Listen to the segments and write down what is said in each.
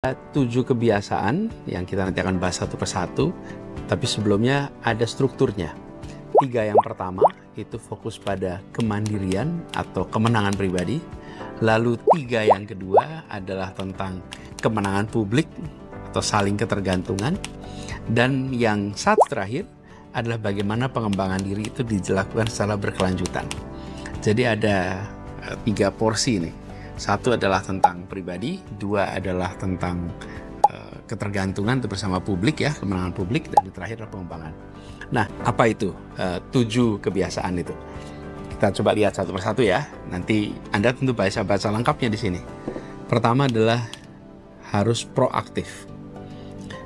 7 kebiasaan yang kita nanti akan bahas satu persatu, tapi sebelumnya ada strukturnya. 3 yang pertama itu fokus pada kemandirian atau kemenangan pribadi. Lalu 3 yang kedua adalah tentang kemenangan publik atau saling ketergantungan. Dan yang satu terakhir adalah bagaimana pengembangan diri itu dilakukan secara berkelanjutan. Jadi ada 3 porsi nih. 1 adalah tentang pribadi, 2 adalah tentang ketergantungan itu bersama publik ya, kemenangan publik, dan yang terakhir adalah pengembangan. Nah, apa itu 7 kebiasaan itu? Kita coba lihat satu persatu ya. Nanti Anda tentu baca lengkapnya di sini. Pertama adalah harus proaktif.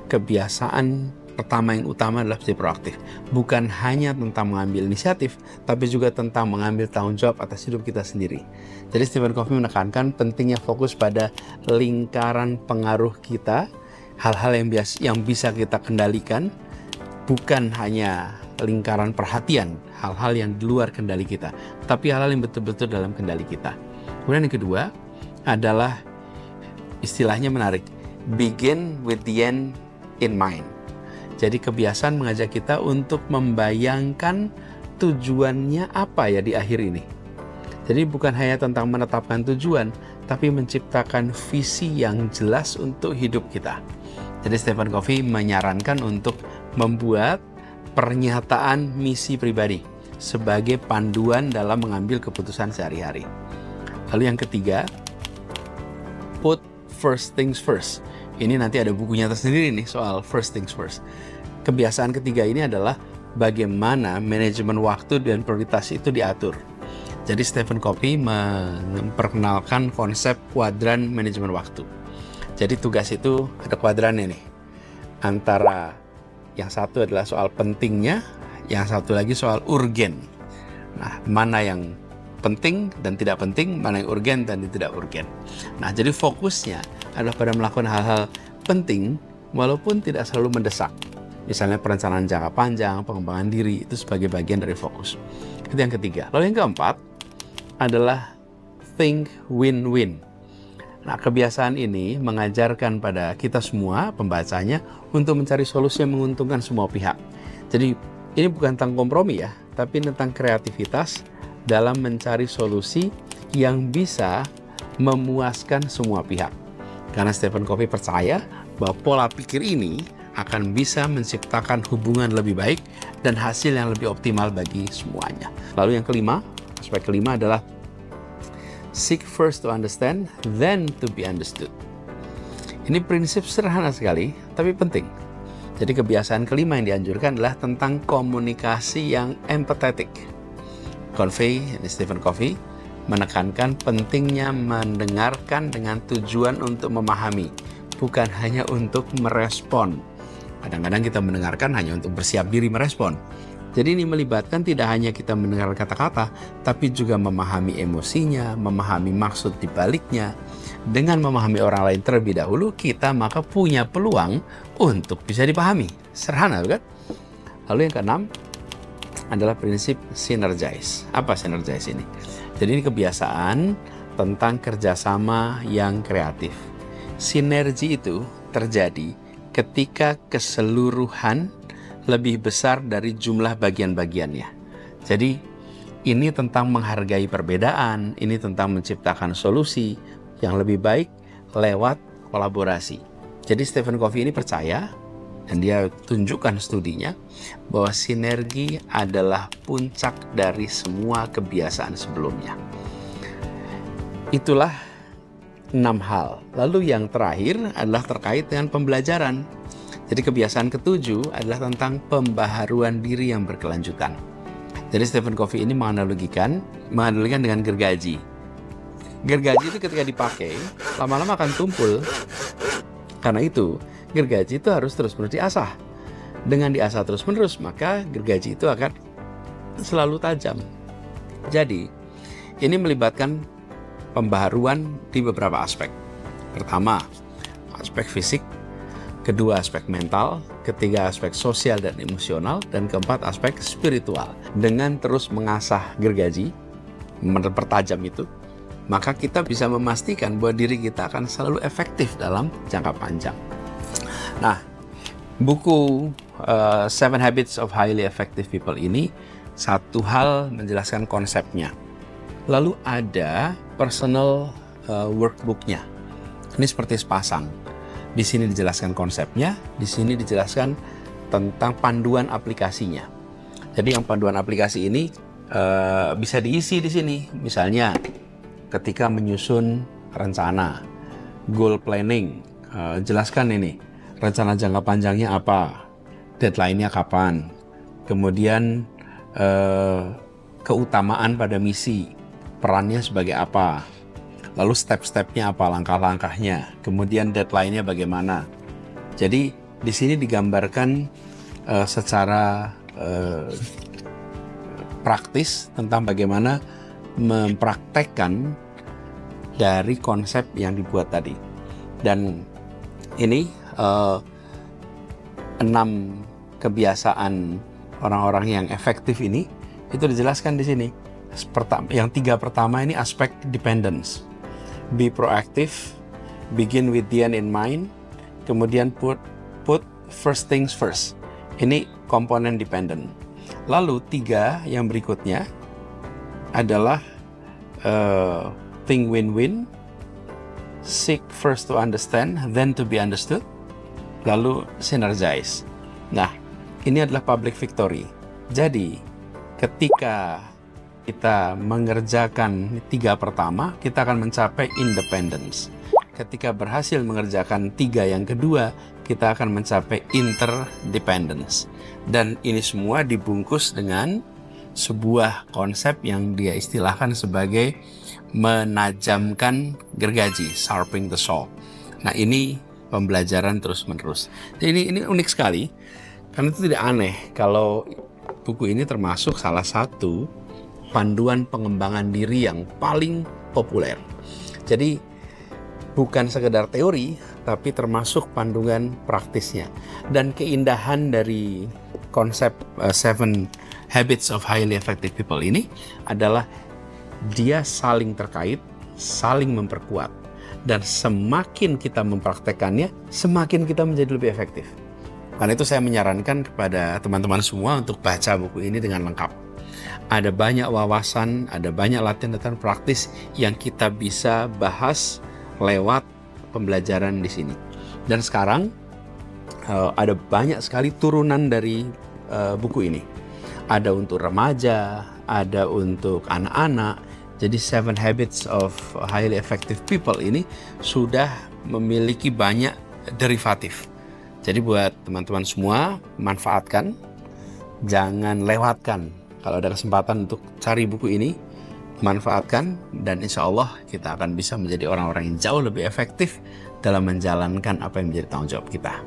Kebiasaan pertama yang utama adalah menjadi proaktif. Bukan hanya tentang mengambil inisiatif, tapi juga tentang mengambil tanggung jawab atas hidup kita sendiri. Jadi Stephen Covey menekankan pentingnya fokus pada lingkaran pengaruh kita, hal-hal yang bisa kita kendalikan, bukan hanya lingkaran perhatian, hal-hal yang di luar kendali kita, tapi hal-hal yang betul-betul dalam kendali kita. Kemudian yang kedua adalah istilahnya menarik, begin with the end in mind. Jadi kebiasaan mengajak kita untuk membayangkan tujuannya apa ya di akhir ini. Jadi bukan hanya tentang menetapkan tujuan, tapi menciptakan visi yang jelas untuk hidup kita. Jadi Stephen Covey menyarankan untuk membuat pernyataan misi pribadi sebagai panduan dalam mengambil keputusan sehari-hari. Lalu yang ketiga, put first things first. Ini nanti ada bukunya tersendiri nih soal first things first. Kebiasaan ketiga ini adalah bagaimana manajemen waktu dan prioritas itu diatur. Jadi Stephen Covey memperkenalkan konsep kuadran manajemen waktu. Jadi tugas itu ada kuadrannya nih. Antara yang satu adalah soal pentingnya, yang satu lagi soal urgen. Nah, mana yang penting dan tidak penting, mana yang urgen dan tidak urgen. Nah, jadi fokusnya adalah pada melakukan hal-hal penting walaupun tidak selalu mendesak. Misalnya perencanaan jangka panjang, pengembangan diri, itu sebagai bagian dari fokus. Itu yang ketiga. Lalu yang keempat adalah think win-win. Nah, kebiasaan ini mengajarkan pada kita semua, pembacanya, untuk mencari solusi yang menguntungkan semua pihak. Jadi, ini bukan tentang kompromi ya, tapi tentang kreativitas dalam mencari solusi yang bisa memuaskan semua pihak. Karena Stephen Covey percaya bahwa pola pikir ini akan bisa menciptakan hubungan lebih baik dan hasil yang lebih optimal bagi semuanya. Lalu yang kelima, aspek kelima adalah seek first to understand, then to be understood. Ini prinsip sederhana sekali, tapi penting. Jadi kebiasaan kelima yang dianjurkan adalah tentang komunikasi yang empathetic. Stephen Covey menekankan pentingnya mendengarkan dengan tujuan untuk memahami, bukan hanya untuk merespon. Kadang-kadang kita mendengarkan hanya untuk bersiap diri merespon. Jadi ini melibatkan tidak hanya kita mendengar kata-kata, tapi juga memahami emosinya, memahami maksud di baliknya. Dengan memahami orang lain terlebih dahulu, kita maka punya peluang untuk bisa dipahami. Sederhana, bukan? Lalu yang keenam adalah prinsip synergize. Apa synergize ini? Jadi ini kebiasaan tentang kerjasama yang kreatif. Sinergi itu terjadi ketika keseluruhan lebih besar dari jumlah bagian-bagiannya. Jadi ini tentang menghargai perbedaan, ini tentang menciptakan solusi yang lebih baik lewat kolaborasi. Jadi Stephen Covey ini percaya, dan dia tunjukkan studinya, bahwa sinergi adalah puncak dari semua kebiasaan sebelumnya. Itulah 6 hal. Lalu yang terakhir adalah terkait dengan pembelajaran. Jadi kebiasaan ketujuh adalah tentang pembaharuan diri yang berkelanjutan. Jadi Stephen Covey ini menganalogikan dengan gergaji. Gergaji itu ketika dipakai, lama-lama akan tumpul. Karena itu, gergaji itu harus terus-menerus diasah. Dengan diasah terus-menerus, maka gergaji itu akan selalu tajam. Jadi, ini melibatkan pembaharuan di beberapa aspek. Pertama, aspek fisik. Kedua, aspek mental. Ketiga, aspek sosial dan emosional. Dan keempat, aspek spiritual. Dengan terus mengasah gergaji, mempertajam itu, maka kita bisa memastikan bahwa diri kita akan selalu efektif dalam jangka panjang. Nah, buku Seven Habits of Highly Effective People ini satu hal menjelaskan konsepnya. Lalu ada personal workbooknya. Ini seperti sepasang. Di sini dijelaskan konsepnya, di sini dijelaskan tentang panduan aplikasinya. Jadi yang panduan aplikasi ini bisa diisi di sini. Misalnya ketika menyusun rencana, goal planning, jelaskan ini rencana jangka panjangnya apa, deadline-nya kapan, kemudian keutamaan pada misi, perannya sebagai apa, lalu step-stepnya apa, langkah-langkahnya, kemudian deadline-nya bagaimana. Jadi di sini digambarkan secara praktis tentang bagaimana mempraktekkan dari konsep yang dibuat tadi. Dan ini 6 kebiasaan orang-orang yang efektif ini itu dijelaskan di sini. Yang 3 pertama ini aspek dependence. Be proactive, begin with the end in mind, kemudian put first things first. Ini komponen dependent. Lalu 3 yang berikutnya adalah think win-win, seek first to understand, then to be understood, lalu synergize. Nah, ini adalah public victory. Jadi, ketika kita mengerjakan 3 pertama, kita akan mencapai independence. Ketika berhasil mengerjakan 3 yang kedua, kita akan mencapai interdependence. Dan ini semua dibungkus dengan sebuah konsep yang dia istilahkan sebagai menajamkan gergaji, sharpening the saw. Nah, ini pembelajaran terus-menerus. Jadi ini unik sekali, karena itu tidak aneh kalau buku ini termasuk salah satu panduan pengembangan diri yang paling populer. Jadi bukan sekedar teori, tapi termasuk panduan praktisnya. Dan keindahan dari konsep Seven Habits of Highly Effective People ini adalah dia saling terkait, saling memperkuat. Dan semakin kita mempraktekannya, semakin kita menjadi lebih efektif. Karena itu saya menyarankan kepada teman-teman semua untuk baca buku ini dengan lengkap. Ada banyak wawasan, ada banyak latihan-latihan praktis yang kita bisa bahas lewat pembelajaran di sini. Dan sekarang ada banyak sekali turunan dari buku ini. Ada untuk remaja, ada untuk anak-anak. Jadi Seven Habits of Highly Effective People ini sudah memiliki banyak derivatif. Jadi buat teman-teman semua, manfaatkan, jangan lewatkan. Kalau ada kesempatan untuk cari buku ini, manfaatkan, dan insya Allah kita akan bisa menjadi orang-orang yang jauh lebih efektif dalam menjalankan apa yang menjadi tanggung jawab kita.